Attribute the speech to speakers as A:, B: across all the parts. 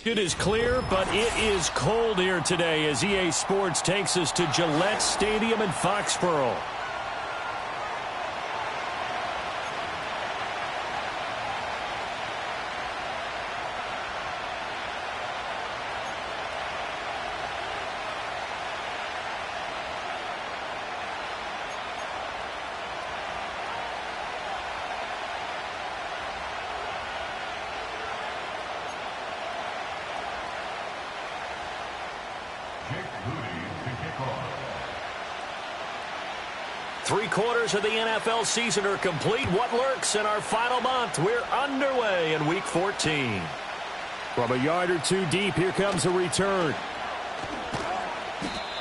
A: It is clear, but it is cold here today as EA Sports takes us to Gillette Stadium in Foxborough. Three-quarters of the NFL season are complete. What lurks in our final month? We're underway in Week 14. From a yard or two deep, here comes a return.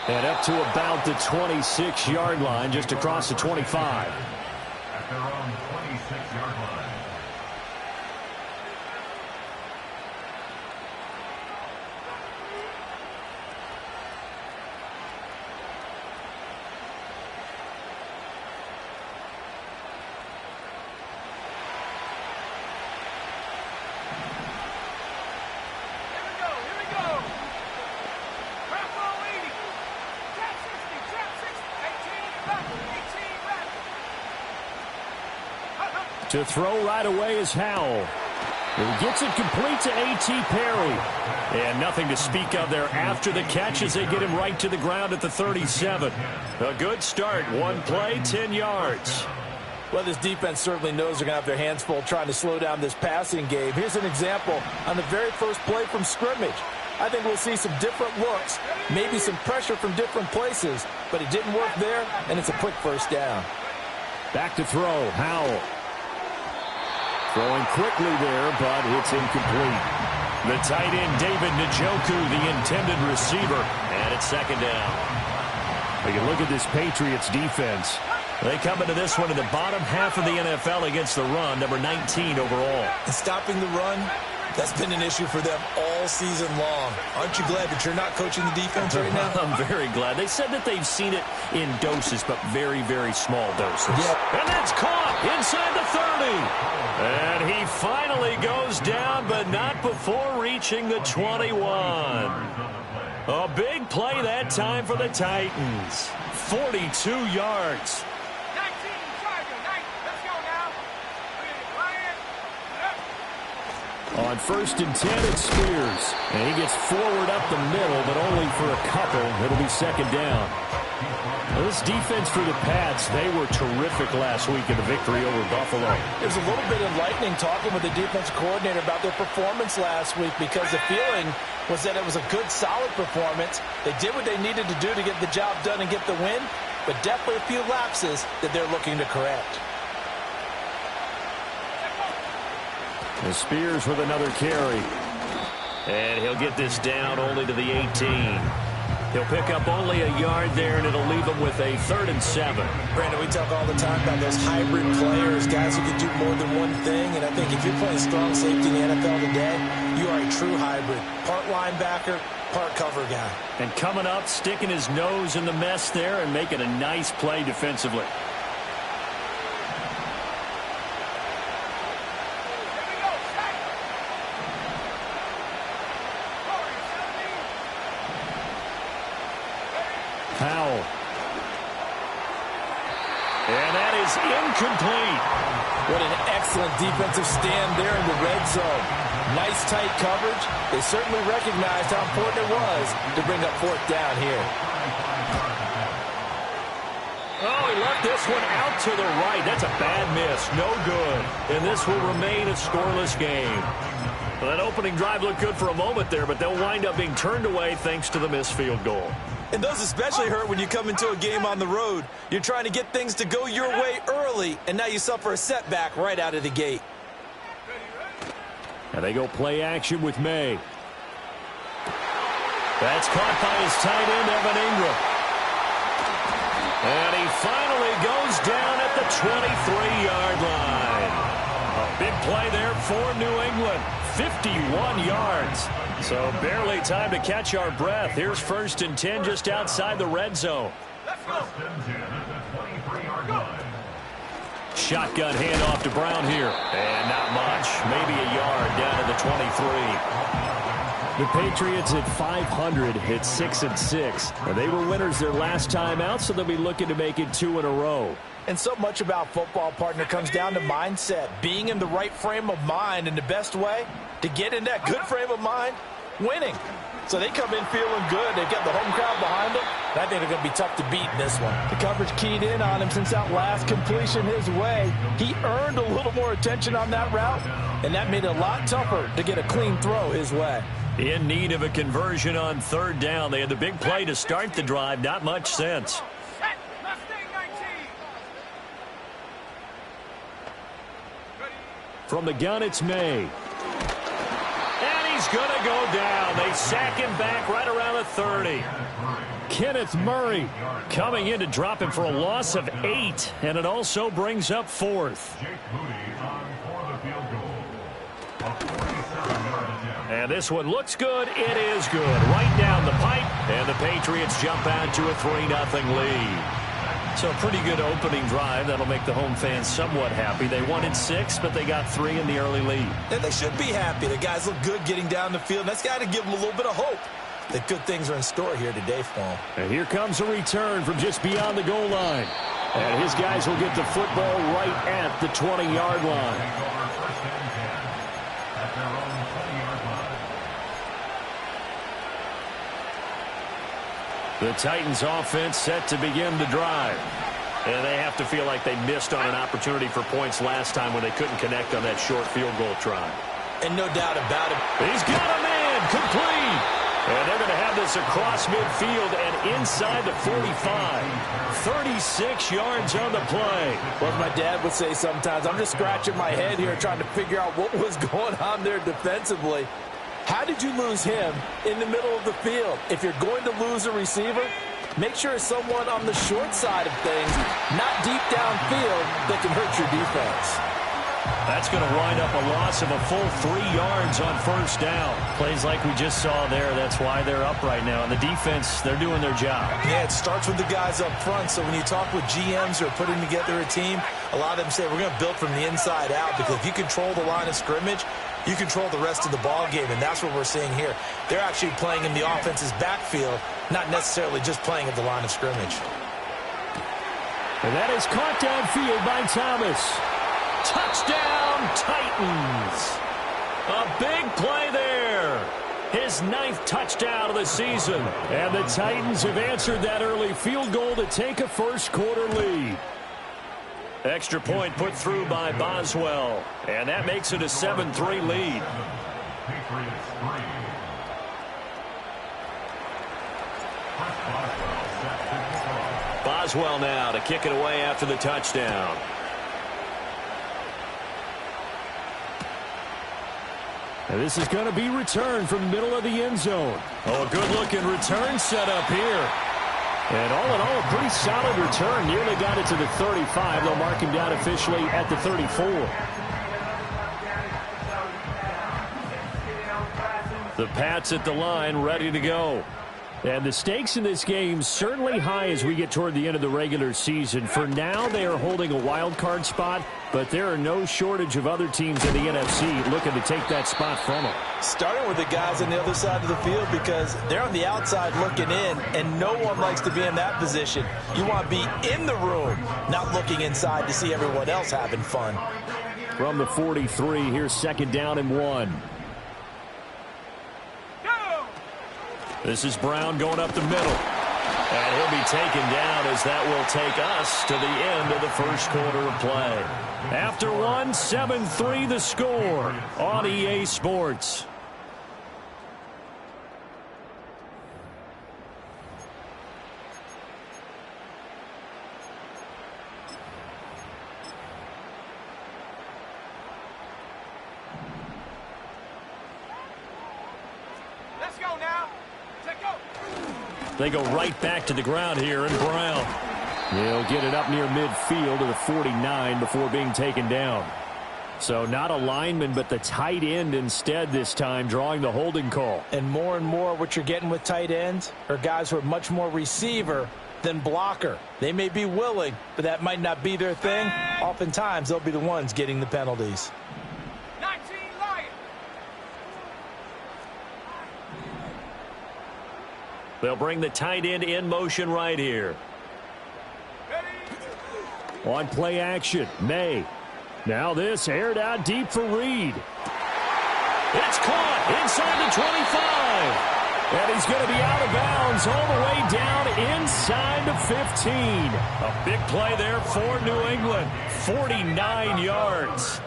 A: And up to about the 26-yard line, just across the 25.
B: At their own 26-yard line.
A: To throw right away is Howell. He gets it complete to A.T. Perry. And nothing to speak of there after the catch as they get him right to the ground at the 37. A good start. One play, 10 yards.
C: Well, this defense certainly knows they're going to have their hands full trying to slow down this passing game. Here's an example on the very first play from scrimmage. I think we'll see some different looks, maybe some pressure from different places, but it didn't work there, and it's a quick first down.
A: Back to throw, Howell. Throwing quickly there, but it's incomplete. The tight end, David Njoku, the intended receiver, and it's second down. We can look at this Patriots defense. They come into this one in the bottom half of the NFL against the run, number 19 overall.
C: And stopping the run, that's been an issue for them all season long. Aren't you glad that you're not coaching the defense right now?
A: I'm very glad. They said that they've seen it in doses, but very, very small doses.
C: Yep.
A: And that's caught inside the 30. And he finally goes down, but not before reaching the 21. A big play that time for the Titans. 42 yards. On 1st and 10, it's Spears. And he gets forward up the middle, but only for a couple. It'll be second down. Well, this defense for the Pats, they were terrific last week in the victory over Buffalo.
C: There's a little bit enlightening talking with the defensive coordinator about their performance last week because the feeling was that it was a good, solid performance. They did what they needed to do to get the job done and get the win, but definitely a few lapses that they're looking to correct.
A: And Spears with another carry. And he'll get this down only to the 18. He'll pick up only a yard there, and it'll leave him with a 3rd and 7.
C: Brandon, we talk all the time about those hybrid players, guys who can do more than one thing. And I think if you're playing strong safety in the NFL today, you are a true hybrid. Part linebacker, part cover guy.
A: And coming up, sticking his nose in the mess there and making a nice play defensively. Powell. And that is incomplete.
C: What an excellent defensive stand there in the red zone. Nice tight coverage. They certainly recognized how important it was to bring up fourth down here.
A: Oh, he left this one out to the right. That's a bad miss. No good. And this will remain a scoreless game. Well, that opening drive looked good for a moment there, but they'll wind up being turned away thanks to the missed field goal.
C: And those especially hurt when you come into a game on the road. You're trying to get things to go your way early, and now you suffer a setback right out of the gate.
A: And they go play action with May. That's caught by his tight end, Evan Ingram. And he finally goes down at the 23-yard line. A big play there for New England. 51 yards. So barely time to catch our breath. Here's 1st and 10 just outside the red zone. Shotgun handoff to Brown here. And not much. Maybe a yard down to the 23. The Patriots at 500 hit 6-6. And they were winners their last time out, so they'll be looking to make it 2 in a row.
C: And so much about football, partner, comes down to mindset. Being in the right frame of mind, and the best way to get in that good frame of mind, winning. So they come in feeling good. They've got the home crowd behind them. And I think they're going to be tough to beat in this one. The coverage keyed in on him since that last completion his way. He earned a little more attention on that route, and that made it a lot tougher to get a clean throw his way.
A: In need of a conversion on 3rd down. They had the big play to start the drive. Not much sense. From the gun, it's May. And he's going to go down. They sack him back right around the 30. Kenneth Murray coming in to drop him for a loss of 8. And it also brings up 4th. And this one looks good. It is good. Right down the pipe. And the Patriots jump out to a 3-0 lead. So a pretty good opening drive. That'll make the home fans somewhat happy. They wanted 6, but they got 3 in the early lead.
C: And they should be happy. The guys look good getting down the field. That's got to give them a little bit of hope that good things are in store here today for them.
A: And here comes a return from just beyond the goal line. And his guys will get the football right at the 20-yard line. The Titans offense set to begin the drive. And they have to feel like they missed on an opportunity for points last time when they couldn't connect on that short field goal try.
C: And no doubt about it.
A: He's got a man complete. And they're going to have this across midfield and inside the 45. 36 yards on the play.
C: Well, as my dad would say sometimes, I'm just scratching my head here trying to figure out what was going on there defensively. How did you lose him in the middle of the field? If you're going to lose a receiver, make sure it's someone on the short side of things, not deep downfield, that can hurt your defense.
A: That's going to wind up a loss of a full 3 yards on 1st down. Plays like we just saw there. That's why they're up right now. And the defense, they're doing their job.
C: Yeah, it starts with the guys up front. So when you talk with GMs who are putting together a team, a lot of them say we're going to build from the inside out, because if you control the line of scrimmage, you control the rest of the ball game, and that's what we're seeing here. They're actually playing in the offense's backfield, not necessarily just playing at the line of scrimmage.
A: And that is caught downfield by Thomas. Touchdown, Titans. A big play there. His 9th touchdown of the season. And the Titans have answered that early field goal to take a first-quarter lead. Extra point put through by Boswell. And that makes it a 7-3 lead. Boswell now to kick it away after the touchdown. And this is going to be returned from the middle of the end zone. Oh, a good-looking return set up here. And all in all, a pretty solid return. Nearly got it to the 35. They'll mark him down officially at the 34. The Pats at the line, ready to go. And the stakes in this game certainly high as we get toward the end of the regular season. For now, they are holding a wild card spot, but there are no shortage of other teams in the NFC looking to take that spot from them.
C: Starting with the guys on the other side of the field, because they're on the outside looking in, and no one likes to be in that position. You want to be in the room, not looking inside to see everyone else having fun.
A: From the 43, here's 2nd down and 1. This is Brown going up the middle. And he'll be taken down as that will take us to the end of the first quarter of play. After 1, 7-3 the score on EA Sports.
D: Let's go now.
A: They go right back to the ground here, and Brown. He'll get it up near midfield to the 49 before being taken down. So not a lineman, but the tight end instead this time, drawing the holding call.
C: And more what you're getting with tight ends are guys who are much more receiver than blocker. They may be willing, but that might not be their thing. Oftentimes, they'll be the ones getting the penalties.
A: They'll bring the tight end in motion right here. On play action, May. Now this aired out deep for Reed. It's caught inside the 25. And he's going to be out of bounds all the way down inside the 15. A big play there for New England. 49 yards.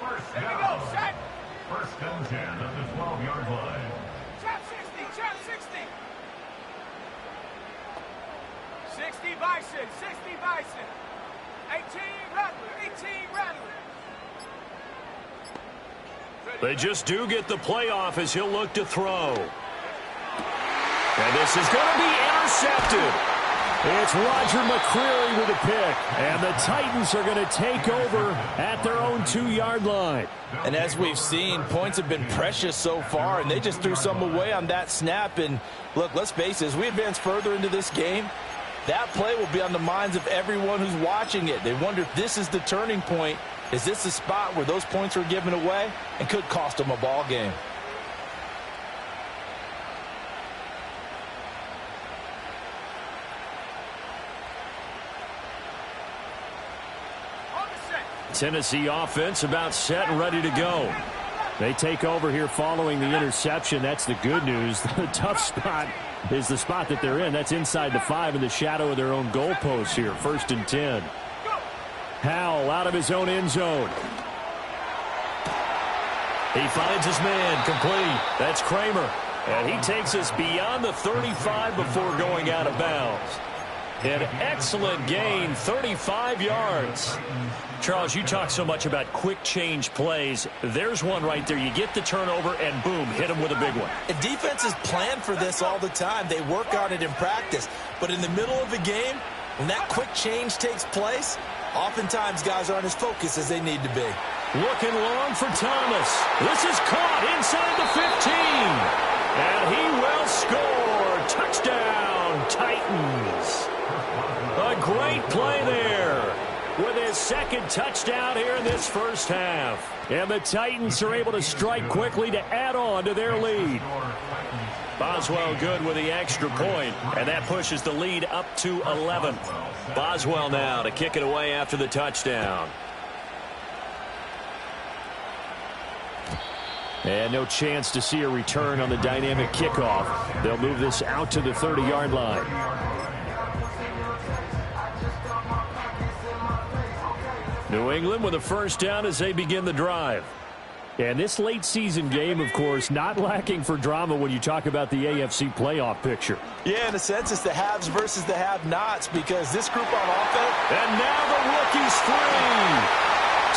B: First and 10 at the 12-yard line.
D: 60 Bison, 60 Bison. 18 Rattler.
A: They just do get the playoff as he'll look to throw. And this is going to be intercepted. It's Roger McCreary with a pick. And the Titans are going to take over at their own 2-yard line.
C: And as we've seen, points have been precious so far, and they just threw some away on that snap. And look, let's face it, as we advance further into this game, that play will be on the minds of everyone who's watching it. They wonder if this is the turning point. Is this the spot where those points were given away and could cost them a ball game?
A: Tennessee offense about set and ready to go. They take over here following the interception. That's the good news. The tough spot is the spot that they're in. That's inside the 5 in the shadow of their own goalpost here. 1st and 10. Howell out of his own end zone. He finds his man complete. That's Kramer. And he takes us beyond the 35 before going out of bounds. An excellent gain, 35 yards. Charles, you talk so much about quick change plays. There's one right there. You get the turnover, and boom, hit him with a big one.
C: And defenses plan for this all the time. They work on it in practice. But in the middle of the game, when that quick change takes place, oftentimes guys aren't as focused as they need to be.
A: Looking long for Thomas. This is caught inside the 15. And he will score. Touchdown, Titans. A great play there with his 2nd touchdown here in this first half. And the Titans are able to strike quickly to add on to their lead. Boswell good with the extra point, and that pushes the lead up to 11. Boswell now to kick it away after the touchdown. And no chance to see a return on the dynamic kickoff. They'll move this out to the 30-yard line. New England with a first down as they begin the drive. And this late season game, of course, not lacking for drama when you talk about the AFC playoff picture.
C: Yeah, in a sense, it's the haves versus the have-nots, because this group on offense.
A: And now the rookie's free.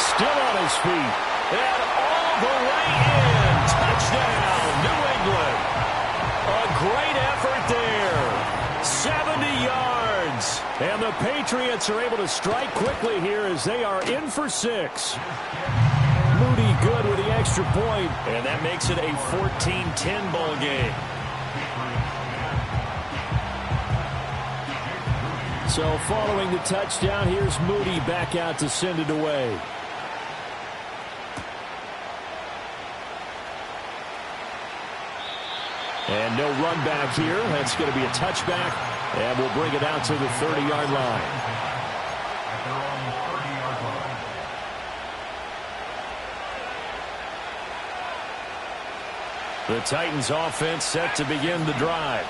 A: Still on his feet. And all the way in. Touchdown, New England. A great effort there. 70 yards. And the Patriots are able to strike quickly here as they are in for 6. Moody good with the extra extra point, and that makes it a 14-10 ball game. So following the touchdown, here's Moody back out to send it away. And no run back here. That's going to be a touchback, and we'll bring it out to the 30-yard line. The Titans offense set to begin the drive.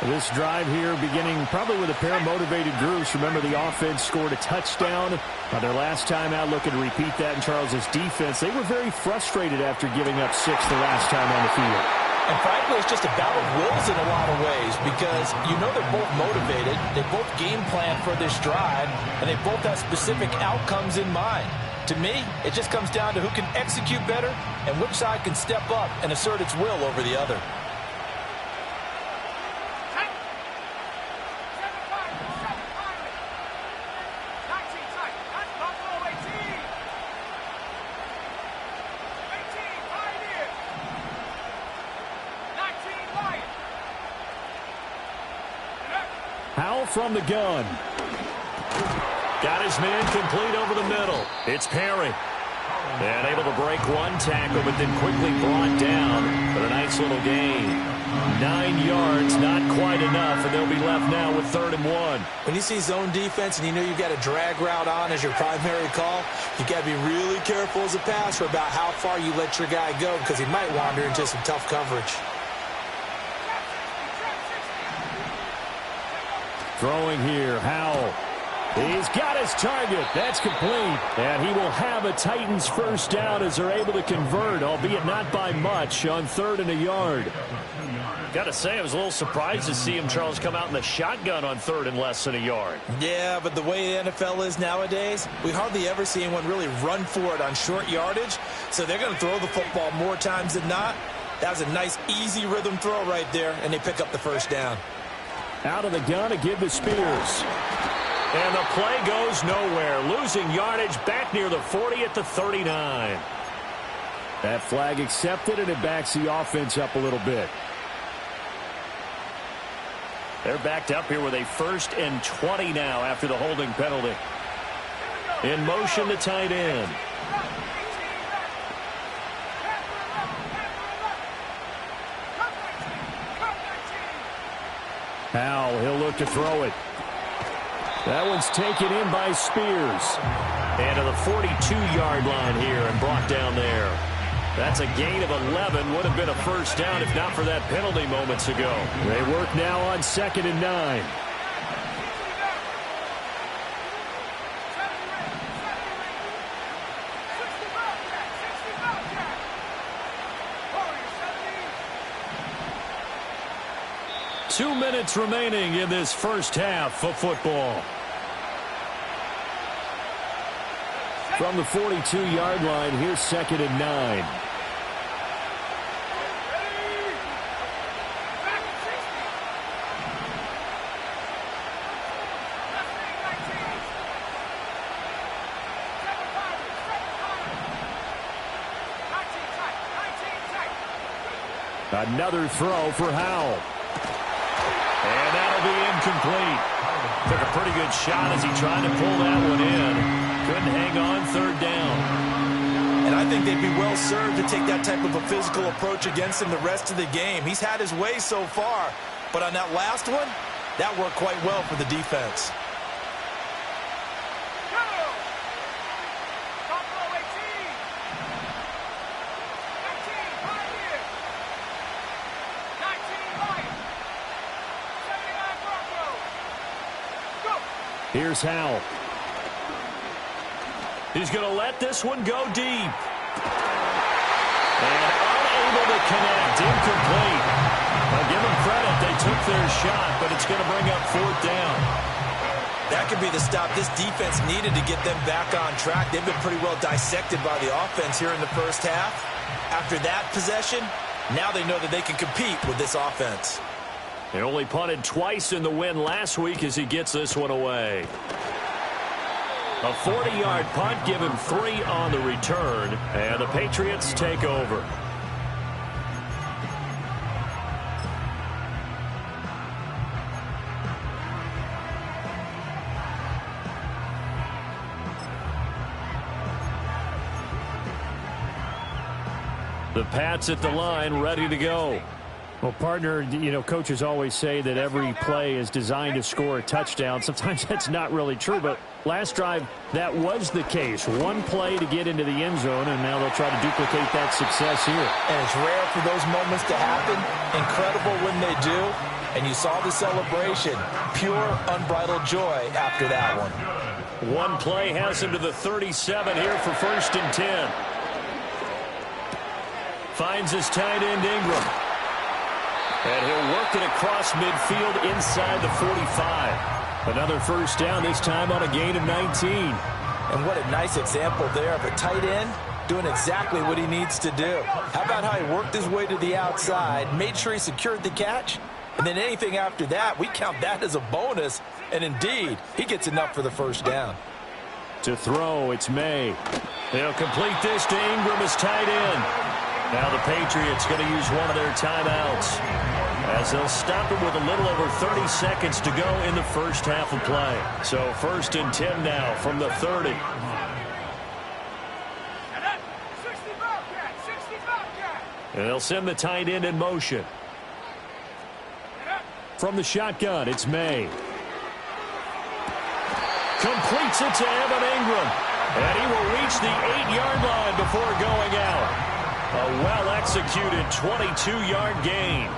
A: This drive here beginning probably with a pair of motivated groups. Remember, the offense scored a touchdown on their last time out. Looking to repeat that in Charles's defense. They were very frustrated after giving up 6 the last time on the field.
C: And frankly, it's just a battle of wills in a lot of ways because you know they're both motivated. They both game plan for this drive, and they both have specific outcomes in mind. To me, it just comes down to who can execute better and which side can step up and assert its will over the other.
A: From the gun. Got his man complete over the middle. It's Perry. And able to break one tackle, but then quickly brought down for a nice little gain. 9 yards, not quite enough, and they'll be left now with 3rd and 1.
C: When you see zone defense and you know you've got a drag route on as your primary call, you got to be really careful as a passer about how far you let your guy go because he might wander into some tough coverage.
A: Throwing here, Howell. He's got his target. That's complete. And he will have a Titans first down as they're able to convert, albeit not by much, on 3rd and a yard. Got to say, I was a little surprised to see him, Charles, come out in the shotgun on 3rd and less than a yard.
C: Yeah, but the way the NFL is nowadays, we hardly ever see anyone really run for it on short yardage. So they're going to throw the football more times than not. That was a nice, easy rhythm throw right there, and they pick up the first down.
A: Out of the gun to give to Spears. And the play goes nowhere. Losing yardage back near the 40 at the 39. That flag accepted, and it backs the offense up a little bit. They're backed up here with a 1st and 20 now after the holding penalty. In motion, the tight end. Howell, he'll look to throw it. That one's taken in by Spears. And to the 42-yard line here and brought down there. That's a gain of 11. Would have been a first down if not for that penalty moments ago. They work now on 2nd and 9. Two minutes remaining in this first half of football. From the 42-yard line, here's 2nd and 9. Another throw for Howell. And that'll be incomplete. Took a pretty good shot as he tried to pull that one in. Couldn't hang on, 3rd down.
C: And I think they'd be well served to take that type of a physical approach against him the rest of the game. He's had his way so far, but on that last one, that worked quite well for the defense.
A: Here's Howell. He's going to let this one go deep. And unable to connect. Incomplete. I'll give them credit. They took their shot, but it's going to bring up 4th down.
C: That could be the stop this defense needed to get them back on track. They've been pretty well dissected by the offense here in the first half. After that possession, now they know that they can compete with this offense.
A: They only punted twice in the win last week as he gets this one away. A 40-yard punt, give him 3 on the return, and the Patriots take over. The Pats at the line, ready to go.
E: Well, partner, you know, coaches always say that every play is designed to score a touchdown. Sometimes that's not really true, but last drive, that was the case. One play to get into the end zone, and now they'll try to duplicate that success here.
C: And it's rare for those moments to happen. Incredible when they do. And you saw the celebration. Pure, unbridled joy after that one.
A: One play has him to the 37 here for 1st and 10. Finds his tight end, Ingram. And he'll work it across midfield inside the 45. Another first down, this time on a gain of 19.
C: And what a nice example there of a tight end doing exactly what he needs to do. How about how he worked his way to the outside, made sure he secured the catch, and then anything after that, we count that as a bonus. And indeed, he gets enough for the first down.
A: To throw, it's May. They'll complete this to Ingram as tight end. Now the Patriots going to use one of their timeouts as they'll stop him with a little over 30 seconds to go in the first half of play. So 1st and 10 now from the 30. And they'll send the tight end in motion. From the shotgun, it's May. Completes it to Evan Ingram. And he will reach the 8-yard line before going out. A well-executed 22-yard gain.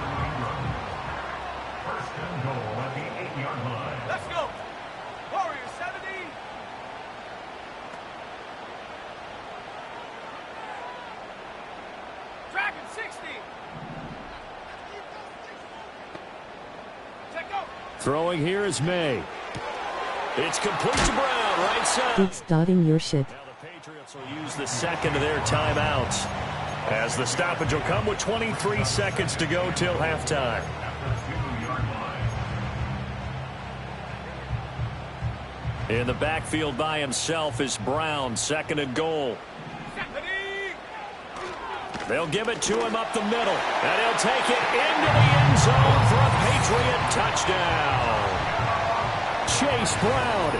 B: 1st and goal at the 8-yard line.
D: Let's go. Warriors 70. Dragon 60. Take go.
A: Throwing here is May. It's complete to Brown, right side.
F: Keep starting your shit.
A: Now the Patriots will use the second of their timeouts, as the stoppage will come with 23 seconds to go till halftime. In the backfield by himself is Brown, 2nd and goal. They'll give it to him up the middle, and he'll take it into the end zone for a Patriot touchdown. Chase Brown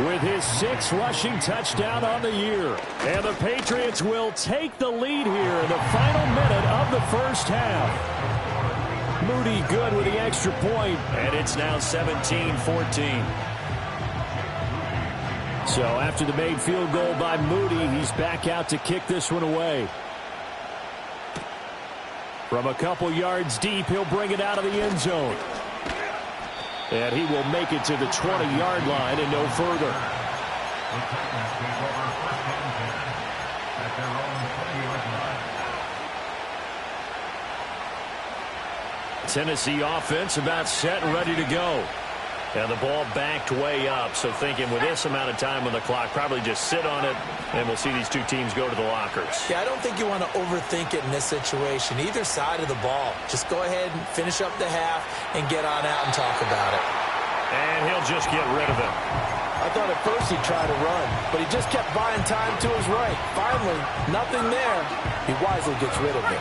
A: with his 6th rushing touchdown on the year. And the Patriots will take the lead here in the final minute of the first half. Moody good with the extra point, and it's now 17-14. So after the made field goal by Moody, he's back out to kick this one away. From a couple yards deep, he'll bring it out of the end zone. And he will make it to the 20-yard line and no further.
B: The Titans take over 1st and 10 at their own 20-yard line.
A: Tennessee offense about set and ready to go. And the ball backed way up, so thinking with this amount of time on the clock, probably just sit on it, and we'll see these two teams go to the lockers.
C: Yeah, I don't think you want to overthink it in this situation. Either side of the ball. Just go ahead and finish up the half and get on out and talk about it.
A: And he'll just get rid of it.
C: I thought at first he'd try to run, but he just kept buying time to his right. Finally, nothing there. He wisely gets rid of it.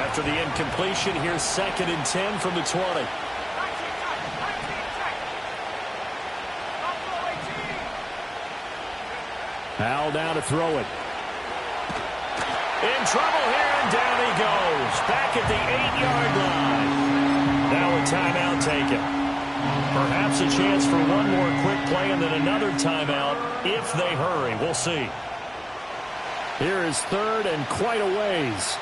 A: After the incompletion, here's 2nd and 10 from the 20. Howell down to throw it. In trouble here, and down he goes. Back at the 8-yard line. Now a timeout taken. Perhaps a chance for one more quick play and then another timeout if they hurry. We'll see.
E: Here is 3rd and quite a ways.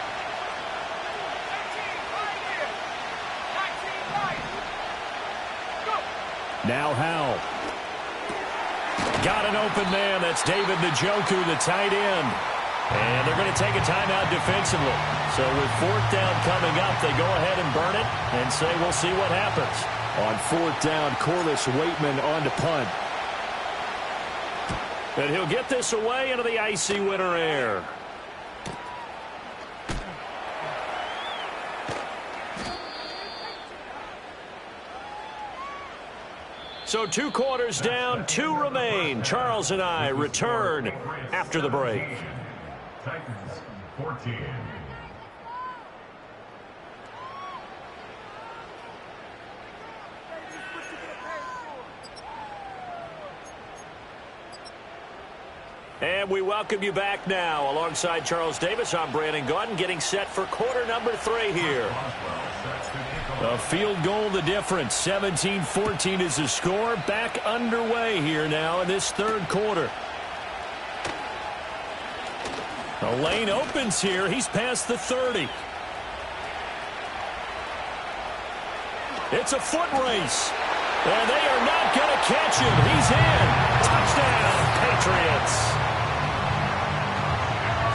E: Now Howell. Got an open man. That's David Njoku, the tight end.
A: And they're going to take a timeout defensively. So with 4th down coming up, they go ahead and burn it and say we'll see what happens.
E: On 4th down, Corliss Waitman on to punt.
A: And he'll get this away into the icy winter air. So 2 quarters down, 2 remain. Charles and I return after the break.
B: Titans 14.
A: And we welcome you back now. Alongside Charles Davis, I'm Brandon Gaudin, getting set for quarter number 3 here. A field goal the difference. 17-14 is the score. Back underway here now in this 3rd quarter. The lane opens here. He's past the 30. It's a foot race. And they are not going to catch him. He's in. Touchdown, Patriots.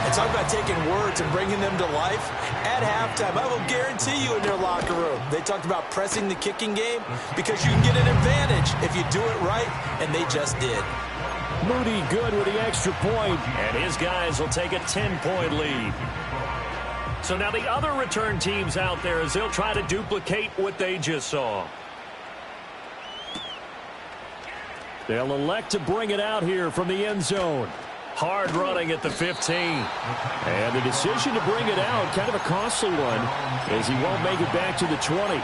C: And talk about taking words and bringing them to life. At halftime, I will guarantee you in their locker room, they talked about pressing the kicking game because you can get an advantage if you do it right, and they just did.
A: Moody good with the extra point, and his guys will take a 10-point lead. So now the other return teams out there as they'll try to duplicate what they just saw. They'll elect to bring it out here from the end zone. Hard running at the 15. And the decision to bring it out, kind of a costly one, as he won't make it back to the 20.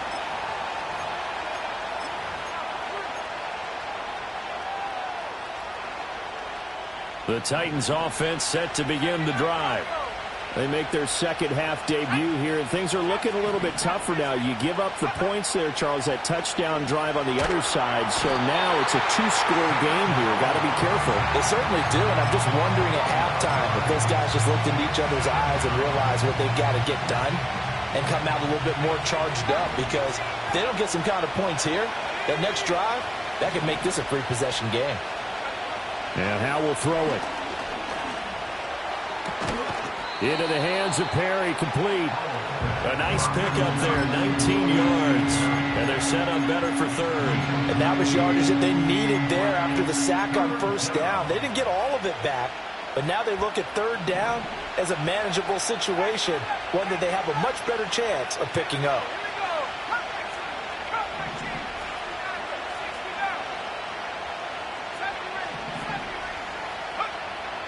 A: The Titans offense set to begin the drive.
E: They make their second half debut here, and things are looking a little bit tougher now. You give up the points there, Charles, that touchdown drive on the other side. So now it's a 2-score game here. Got to be careful.
C: They certainly do, and I'm just wondering at halftime if those guys just looked into each other's eyes and realized what they've got to get done and come out a little bit more charged up, because if they don't get some kind of points here, that next drive, that could make this a 3-possession game.
E: And Howe will throw it. Into the hands of Perry, complete.
A: A nice pickup there, 19 yards. And they're set up better for 3rd.
C: And that was yardage that they needed there after the sack on 1st down. They didn't get all of it back, but now they look at 3rd down as a manageable situation, one that they have a much better chance of picking up.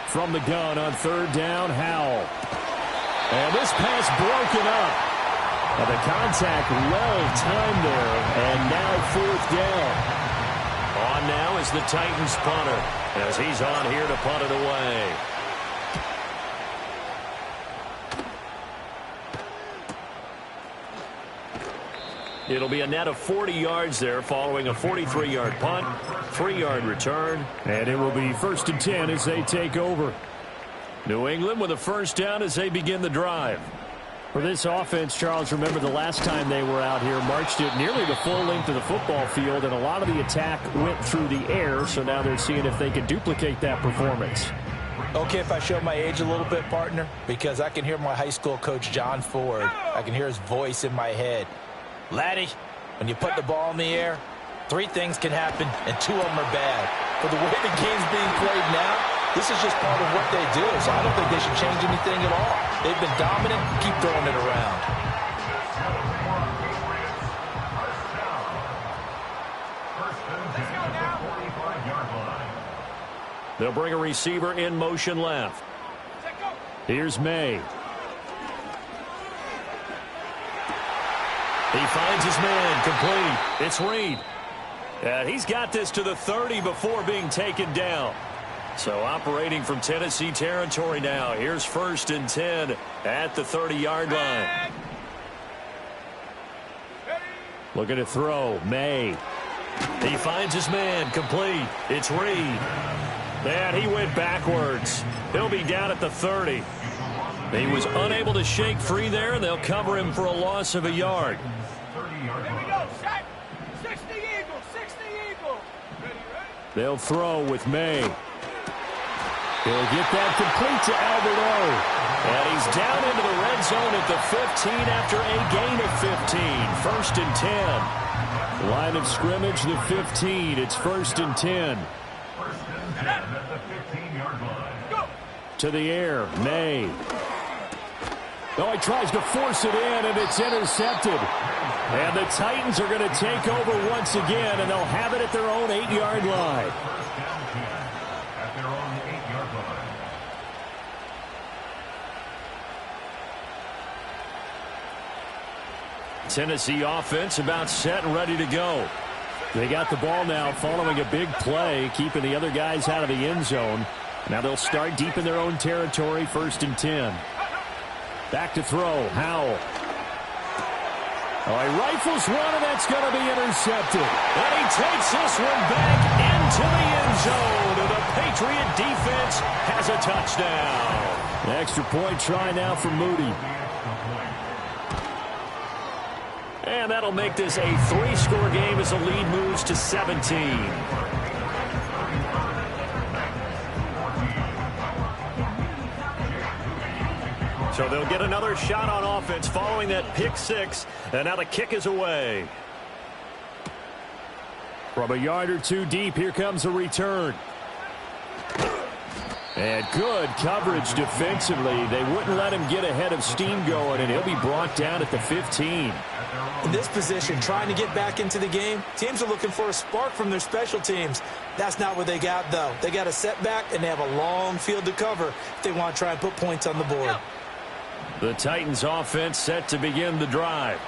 E: From the gun on 3rd down, Howell. And this pass broken up. And the contact well-timed there, and now 4th down.
A: On now is the Titans punter, as he's on here to punt it away. It'll be a net of 40 yards there following a 43-yard punt, 3-yard return.
E: And it will be 1st and 10 as they take over.
A: New England with a 1st down as they begin the drive.
E: For this offense, Charles, remember the last time they were out here, marched it nearly the full length of the football field, and a lot of the attack went through the air, so now they're seeing if they can duplicate that performance.
C: Okay, if I show my age a little bit, partner, because I can hear my high school coach, John Ford. I can hear his voice in my head. Laddie, when you put the ball in the air, 3 things can happen, and 2 of them are bad. For the way the game's being played now, this is just part of what they do, so I don't think they should change anything at all. They've been dominant. Keep throwing it around.
A: They'll bring a receiver in motion left.
E: Here's May.
A: He finds his man, complete. It's Reed. He's got this to the 30 before being taken down. So operating from Tennessee territory now. Here's 1st and 10 at the 30-yard line.
E: Looking to throw, May.
A: He finds his man, complete. It's Reed. And he went backwards. He'll be down at the 30. He was unable to shake free there, and they'll cover him for a loss of a yard.
E: They'll throw with May. He'll get that complete to Alberto.
A: And he's down into the red zone at the 15 after a gain of 15. 1st and 10.
E: Line of scrimmage, the 15. It's 1st and 10.
B: 1st and 10 at the 15-yard line.
E: To the air, May. Oh, he tries to force it in, and it's intercepted. And the Titans are going to take over once again, and they'll have it at their own 8-yard line.
B: First down 10 at their own 8-yard line.
A: Tennessee offense about set and ready to go.
E: They got the ball now following a big play, keeping the other guys out of the end zone. Now they'll start deep in their own territory, 1st and 10. Back to throw, Howell. Oh, he rifles one, and that's going to be intercepted.
A: And he takes this one back into the end zone. And the Patriot defense has a touchdown.
E: An extra point try now for Moody.
A: And that'll make this a 3-score game as the lead moves to 17. So they'll get another shot on offense following that pick 6. And now the kick is away.
E: From a yard or two deep, here comes a return. And good coverage defensively. They wouldn't let him get ahead of steam going, and he'll be brought down at the 15.
C: In this position, trying to get back into the game, teams are looking for a spark from their special teams. That's not what they got, though. They got a setback, and they have a long field to cover if they want to try and put points on the board.
A: The Titans offense set to begin the drive.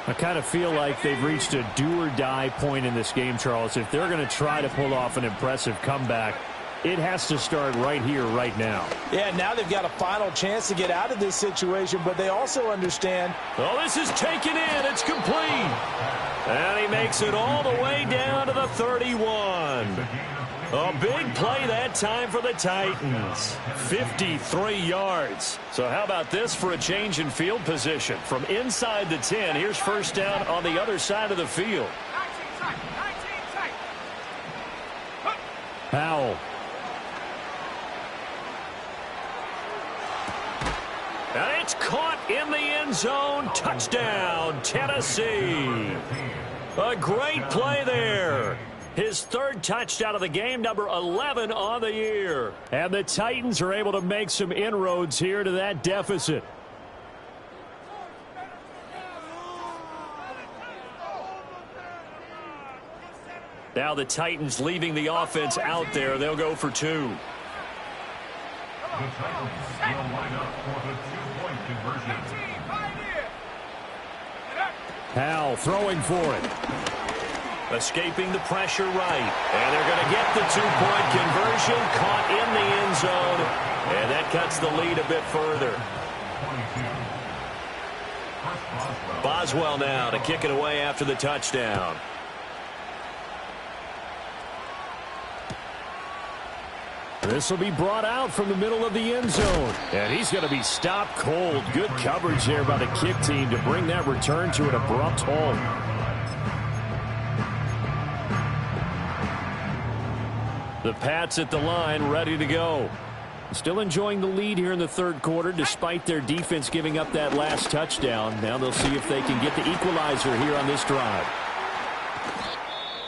E: I kind of feel like they've reached a do-or-die point in this game, Charles. If they're going to try to pull off an impressive comeback, it has to start right here, right now.
C: Yeah, now they've got a final chance to get out of this situation, but they also understand.
A: Oh, this is taken in. It's complete. And he makes it all the way down to the 31. A big play that time for the Titans. 53 yards. So how about this for a change in field position? From inside the 10, here's first down on the other side of the field.
D: 19 tight.
E: Howell.
A: And it's caught in the end zone. Touchdown, Tennessee. A great play there. His 3rd touchdown of the game, number 11 on the year.
E: And the Titans are able to make some inroads here to that deficit.
A: Now the Titans leaving the offense out there. They'll go for 2.
B: The Titans will line up for the 2-point conversion.
E: Howell throwing for it.
A: Escaping the pressure right. And they're going to get the 2-point conversion. Caught in the end zone. And that cuts the lead a bit further.
B: 22.
A: Boswell now to kick it away after the touchdown.
E: This will be brought out from the middle of the end zone. And he's going to be stopped cold. Good coverage there by the kick team to bring that return to an abrupt halt.
A: The Pats at the line, ready to go.
E: Still enjoying the lead here in the 3rd quarter, despite their defense giving up that last touchdown. Now they'll see if they can get the equalizer here on this drive.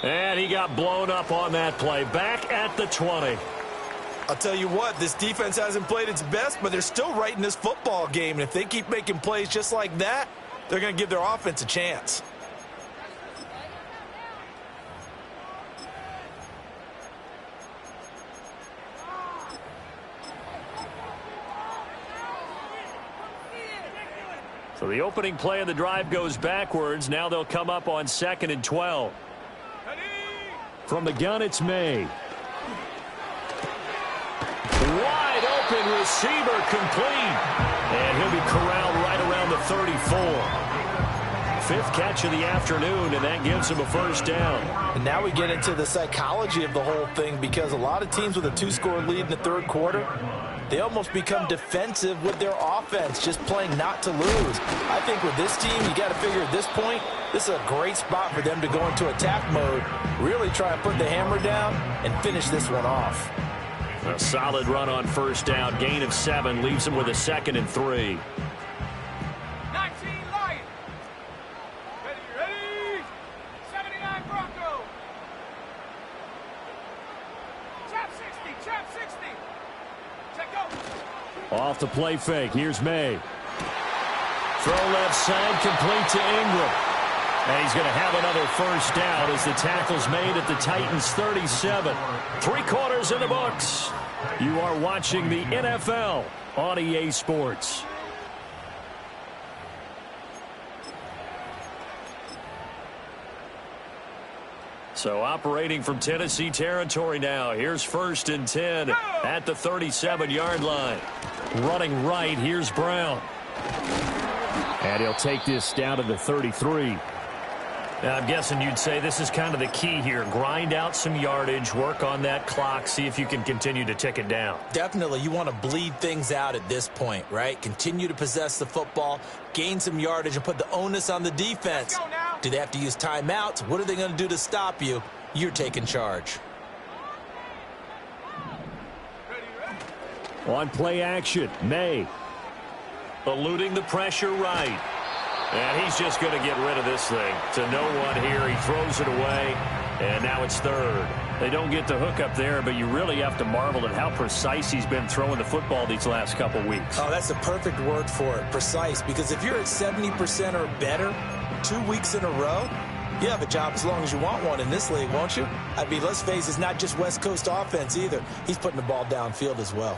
A: And he got blown up on that play. Back at the 20.
C: I'll tell you what, this defense hasn't played its best, but they're still right in this football game. And if they keep making plays just like that, they're going to give their offense a chance.
A: So the opening play of the drive goes backwards. Now they'll come up on 2nd and 12.
E: From the gun, it's May.
A: Wide open receiver complete. And he'll be corralled right around the 34. 5th catch of the afternoon, and that gives him a first down.
C: And now we get into the psychology of the whole thing, because a lot of teams with a 2-score lead in the 3rd quarter, they almost become defensive with their offense, just playing not to lose. I think with this team, you got to figure at this point, this is a great spot for them to go into attack mode, really try and put the hammer down and finish this one off.
A: A solid run on first down. Gain of 7 leaves him with a 2nd and 3.
D: 19 Lions. Ready. 79 Bronco. Chap 60. Check go.
E: Off the play fake. Here's May.
A: Throw left side, complete to Ingram. And he's going to have another first down as the tackle's made at the Titans' 37. 3 quarters in the books. You are watching the NFL on EA Sports. So operating from Tennessee territory now. Here's 1st and 10 at the 37-yard line. Running right, here's Brown. And he'll take this down to the 33. Now, I'm guessing you'd say this is kind of the key here. Grind out some yardage, work on that clock, see if you can continue to tick it down.
C: Definitely, you want to bleed things out at this point, right? Continue to possess the football, gain some yardage, and put the onus on the defense. Do they have to use timeouts? What are they going to do to stop you? You're taking charge.
A: On play action, May. Eluding the pressure right. And he's just going to get rid of this thing. To no one here. He throws it away. And now it's 3rd. They don't get the hook up there, but you really have to marvel at how precise he's been throwing the football these last couple weeks.
C: Oh, that's the perfect word for it, precise. Because if you're at 70% or better 2 weeks in a row, you have a job as long as you want one in this league, won't you? I mean, let's face it, it's not just West Coast offense either. He's putting the ball downfield as well.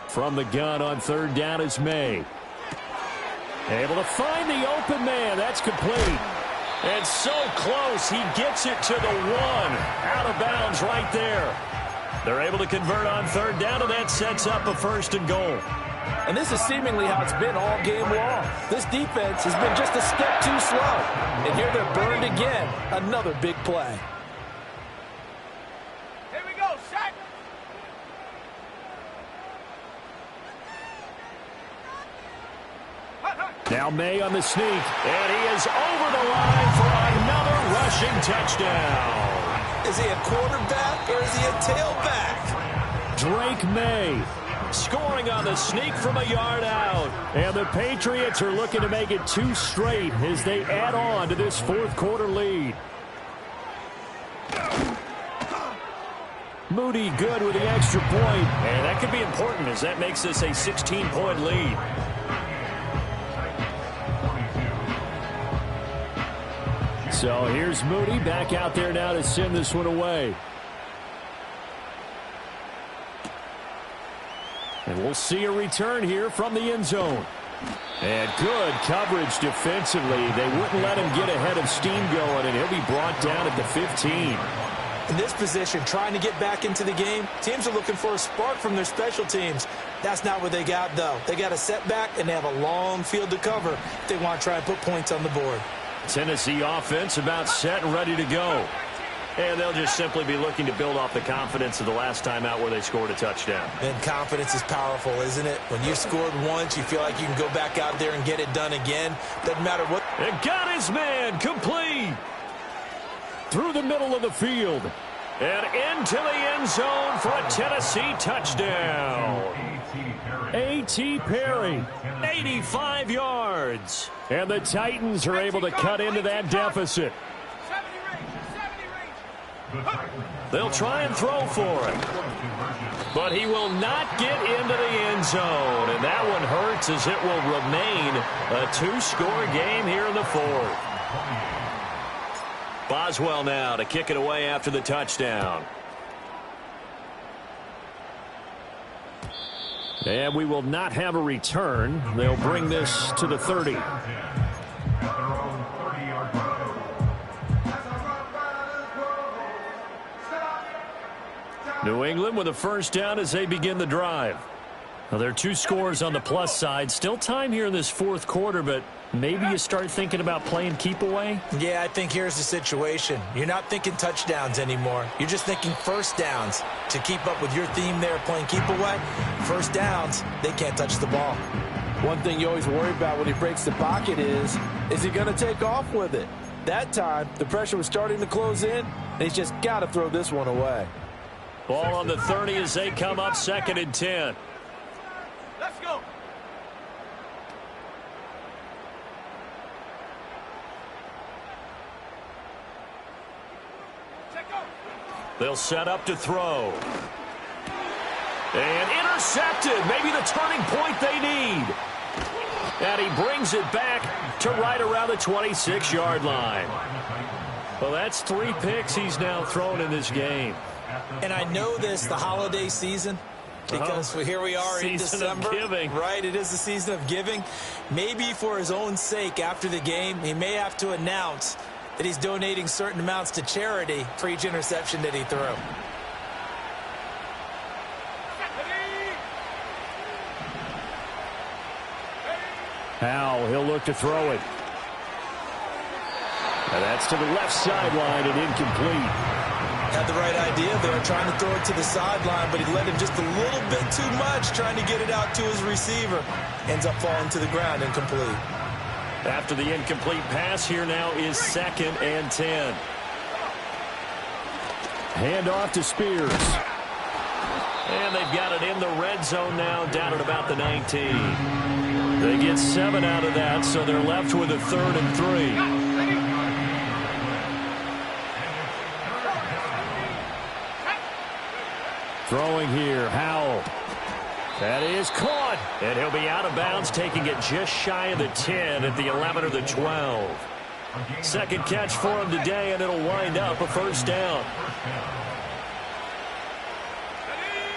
A: From the gun on 3rd down is May. Able to find the open man. That's complete. And so close. He gets it to the 1. Out of bounds right there. They're able to convert on 3rd down, and that sets up a 1st and goal.
C: And this is seemingly how it's been all game long. This defense has been just a step too slow. And here they're burned again. Another big play.
D: Here we go, set.
A: Now May on the sneak, and he is over the line for another rushing touchdown.
C: Is he a quarterback or is he a tailback?
A: Drake May scoring on the sneak from a yard out. And the Patriots are looking to make it 2 straight as they add on to this 4th quarter lead. Moody good with the extra point. And that could be important as that makes this a 16-point lead. So here's Moody back out there now to send this one away. And we'll see a return here from the end zone. And good coverage defensively. They wouldn't let him get ahead of steam going, and he'll be brought down at the 15.
C: In this position, trying to get back into the game, teams are looking for a spark from their special teams. That's not what they got, though. They got a setback, and they have a long field to cover if they want to try and put points on the board.
A: Tennessee offense about set and ready to go. And they'll just simply be looking to build off the confidence of the last time out where they scored a touchdown.
C: And confidence is powerful, isn't it? When you've scored once, you feel like you can go back out there and get it done again. Doesn't matter what.
A: And got his man complete. Through the middle of the field. And into the end zone for a Tennessee touchdown. A.T. Perry, 85 yards. And the Titans are able to cut into that deficit.
D: 70 range.
A: They'll try and throw for it. But he will not get into the end zone. And that one hurts as it will remain a 2-score game here in the 4th. Boswell now to kick it away after the touchdown. And we will not have a return. They'll bring this to the 30. New England with a first down as they begin the drive. Now, there are 2 scores on the plus side. Still time here in this 4th quarter, but maybe you start thinking about playing keep away?
C: Yeah, I think here's the situation. You're not thinking touchdowns anymore. You're just thinking first downs. To keep up with your theme there, playing keep away, first downs, they can't touch the ball. One thing you always worry about when he breaks the pocket is he going to take off with it? That time, the pressure was starting to close in, and he's just got to throw this one away.
A: Ball on the 30 as they come up 2nd and 10.
D: Let's go.
A: They'll set up to throw. And intercepted. Maybe the turning point they need. And he brings it back to right around the 26-yard line. Well, that's 3 picks he's now thrown in this game.
C: And I know this, the holiday season, because here we are in December.
A: Season of giving.
C: Right, it is the season of giving. Maybe for his own sake after the game, he may have to announce that he's donating certain amounts to charity for each interception that he threw.
E: Howell, he'll look to throw it. And that's to the left sideline and incomplete.
C: Had the right idea there, trying to throw it to the sideline, but he let him just a little bit too much, trying to get it out to his receiver. Ends up falling to the ground, incomplete.
A: After the incomplete pass, here now is 2nd and 10.
E: Hand off to Spears.
A: And they've got it in the red zone now, down at about the 19. They get 7 out of that, so they're left with a 3rd and 3.
E: Throwing here, Howell. That is caught.
A: And he'll be out of bounds, taking it just shy of the 10 at the 11 or the 12. Second catch for him today, and it'll wind up a 1st down.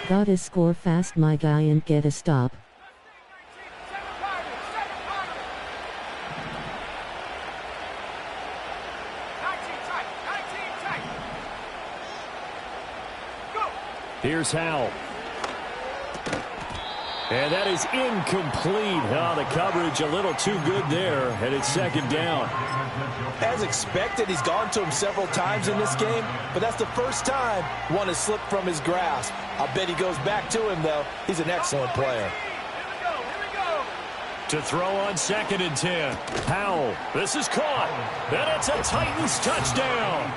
F: Gotta score fast, my guy, and get a stop.
E: Here's Howell. And that is incomplete. Oh, the coverage a little too good there, and it's 2nd down.
C: As expected, he's gone to him several times in this game, but that's the first time one has slipped from his grasp. I'll bet he goes back to him, though. He's an excellent player.
A: To throw on 2nd and 10.
E: Howell.
A: This is caught. And it's a Titans touchdown.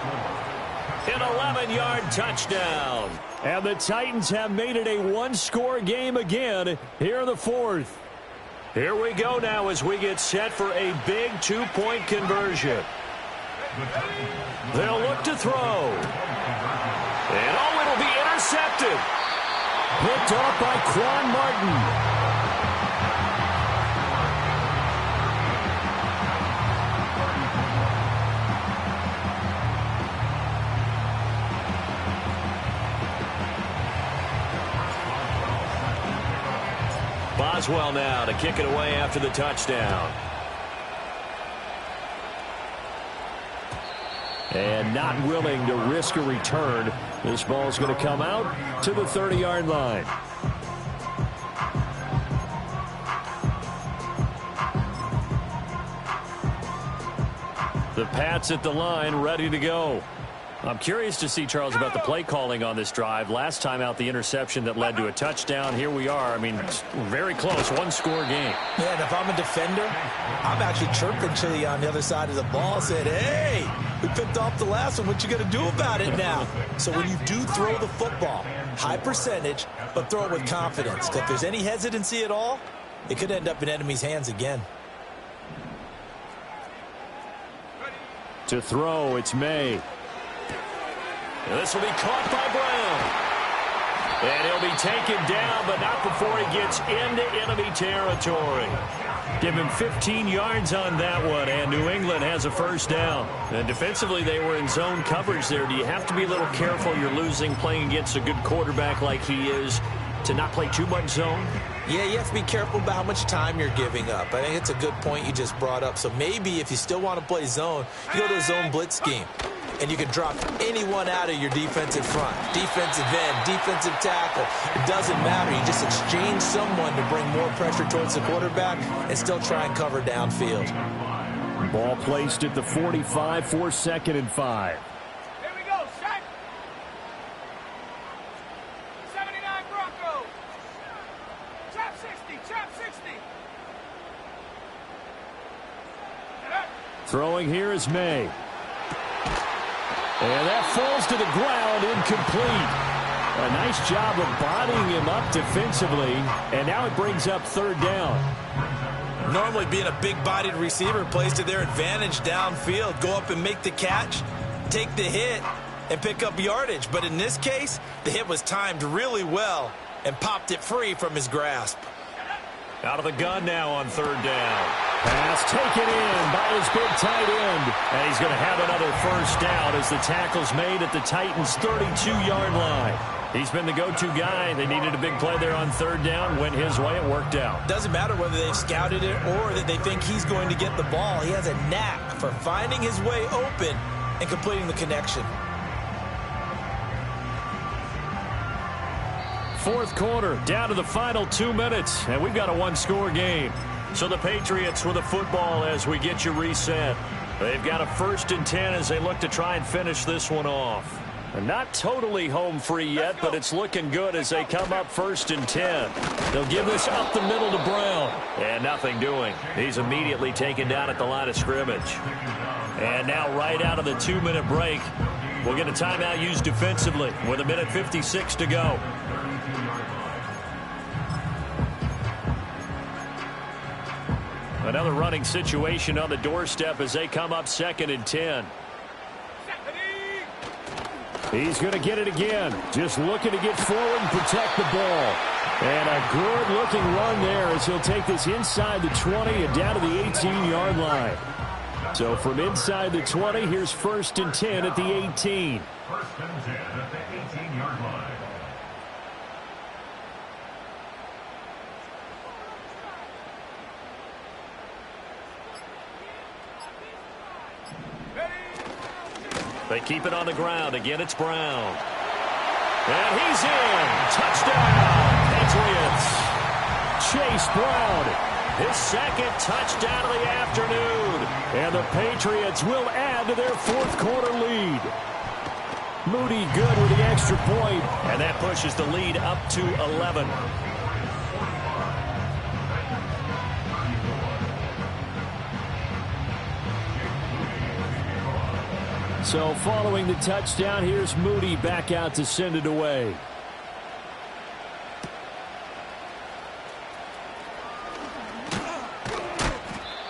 A: An 11-yard touchdown.
E: And the Titans have made it a 1-score game again here in the 4th.
A: Here we go now as we get set for a big 2-point conversion. They'll look to throw. And it'll be intercepted.
E: Picked off by Quan Martin.
A: Boswell now to kick it away after the touchdown.
E: And not willing to risk a return. This ball's going to come out to the 30-yard line.
A: The Pats at the line, ready to go.
E: I'm curious to see, Charles, about the play calling on this drive. Last time out, the interception that led to a touchdown. Here we are. I mean, very close, 1-score game.
C: Yeah, and if I'm a defender, I'm actually chirping to you on the other side of the ball, saying, hey, we picked off the last one. What you going to do about it now? So when you do throw the football, high percentage, but throw it with confidence. Because if there's any hesitancy at all, it could end up in enemy's hands again.
E: To throw, it's May.
A: This will be caught by Brown. And he'll be taken down, but not before he gets into enemy territory. Give him 15 yards on that one, and New England has a 1st down. And defensively, they were in zone coverage there. Do you have to be a little careful? You're losing, playing against a good quarterback like he is, to not play too much zone?
C: Yeah, you have to be careful about how much time you're giving up. I think it's a good point you just brought up. So maybe if you still want to play zone, you go to a zone blitz scheme. And you can drop anyone out of your defensive front. Defensive end, defensive tackle. It doesn't matter. You just exchange someone to bring more pressure towards the quarterback and still try and cover downfield.
E: Ball placed at the 45 for 2nd and 5.
D: Here we go, set. 79 Broncos. Trap 60, trap 60.
E: Throwing here is May. And that falls to the ground, incomplete. A nice job of bodying him up defensively, and now it brings up 3rd down.
C: Normally being a big-bodied receiver plays to their advantage downfield. Go up and make the catch, take the hit, and pick up yardage. But in this case, the hit was timed really well and popped it free from his grasp.
A: Out of the gun now on third down.
E: Pass taken in by his big tight end.
A: And he's going to have another first down as the tackle's made at the Titans' 32-yard line. He's been the go-to guy. They needed a big play there on third down. Went his way. It worked out.
C: Doesn't matter whether they've scouted it or that they think he's going to get the ball. He has a knack for finding his way open and completing the connection.
E: Fourth quarter, down to the final 2 minutes, and we've got a one-score game.
A: So the Patriots with the football as we get you reset. They've got a 1st and 10 as they look to try and finish this one off.
E: And not totally home free yet, but it's looking good as they come up 1st and 10. They'll give this up the middle to Brown.
A: And nothing doing. He's immediately taken down at the line of scrimmage. And now right out of the 2-minute break, we'll get a timeout used defensively with 1:56 to go.
E: Another running situation on the doorstep as they come up 2nd and 10. He's going to get it again. Just looking to get forward and protect the ball. And a good-looking run there as he'll take this inside the 20 and down to the 18-yard line. So from inside the 20, here's 1st and 10 at the 18.
B: 1st and 10 at the 18-yard line.
A: They keep it on the ground. Again, it's Brown. And he's in. Touchdown, Patriots.
E: Chase Brown,
A: His 2nd touchdown of the afternoon.
E: and the Patriots will add to their 4th quarter lead. Moody good with the extra point.
A: And that pushes the lead up to 11.
E: So following the touchdown, here's Moody back out to send it away.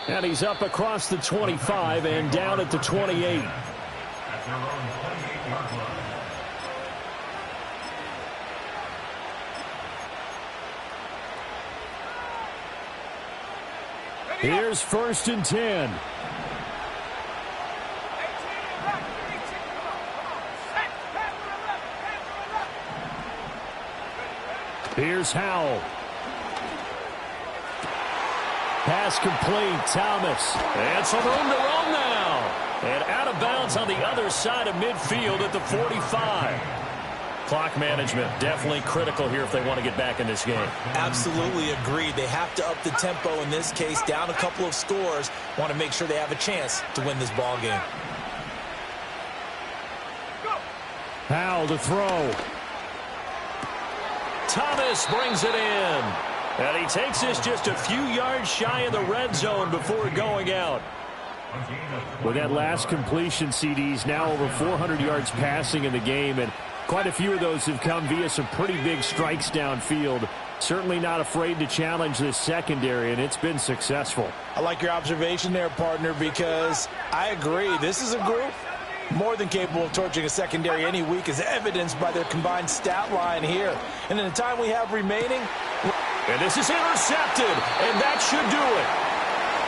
E: And he's up across the 25 and down at the 28.
B: At their own 28-yard line.
E: Here's 1st and 10. Here's Howell. Pass complete. Thomas.
A: And some room to run now. And out of bounds on the other side of midfield at the 45. Clock management definitely critical here if they want to get back in this game.
C: Absolutely agreed. They have to up the tempo in this case, down a couple of scores. Want to make sure they have a chance to win this ball game.
E: Howell to throw.
A: Thomas brings it in. And he takes this just a few yards shy of the red zone before going out.
E: With that last completion, CD's now over 400 yards passing in the game, and quite a few of those have come via some pretty big strikes downfield. Certainly not afraid to challenge this secondary, and it's been successful.
C: I like your observation there, partner, because I agree. This is a group more than capable of torching a secondary any week, as evidenced by their combined stat line here. And in the time we have remaining...
A: And this is intercepted, and that should do it.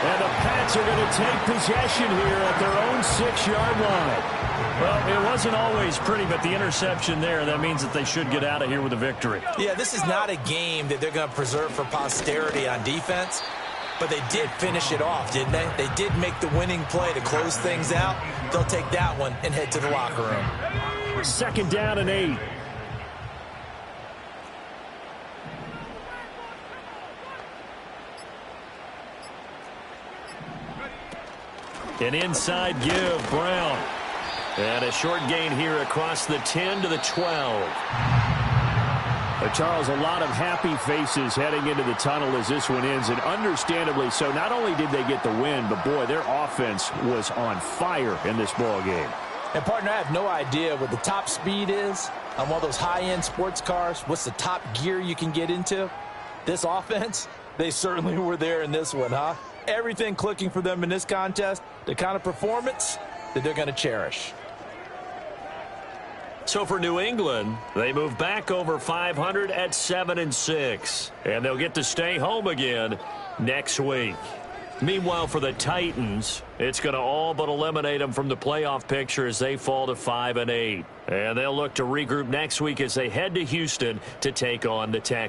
E: And the Pats are going to take possession here at their own 6-yard line.
A: Well, it wasn't always pretty, but the interception there, that means that they should get out of here with a victory.
C: Yeah, this is not a game that they're going to preserve for posterity on defense, but they did finish it off, didn't they? They did make the winning play to close things out. They'll take that one and head to the locker room.
E: 2nd down and 8.
A: An inside give, Brown. And a short gain here across the 10 to the 12.
E: But Charles, a lot of happy faces heading into the tunnel as this one ends, and understandably so. Not only did they get the win, but boy, their offense was on fire in this ball game.
C: And partner, I have no idea what the top speed is on one of those high-end sports cars. What's the top gear you can get into? This offense, they certainly were there in this one, huh? Everything clicking for them in this contest, the kind of performance that they're going to cherish.
A: So for New England, they move back over 500 at 7-6. And they'll get to stay home again next week. Meanwhile, for the Titans, it's going to all but eliminate them from the playoff picture as they fall to 5-8. And they'll look to regroup next week as they head to Houston to take on the Texans.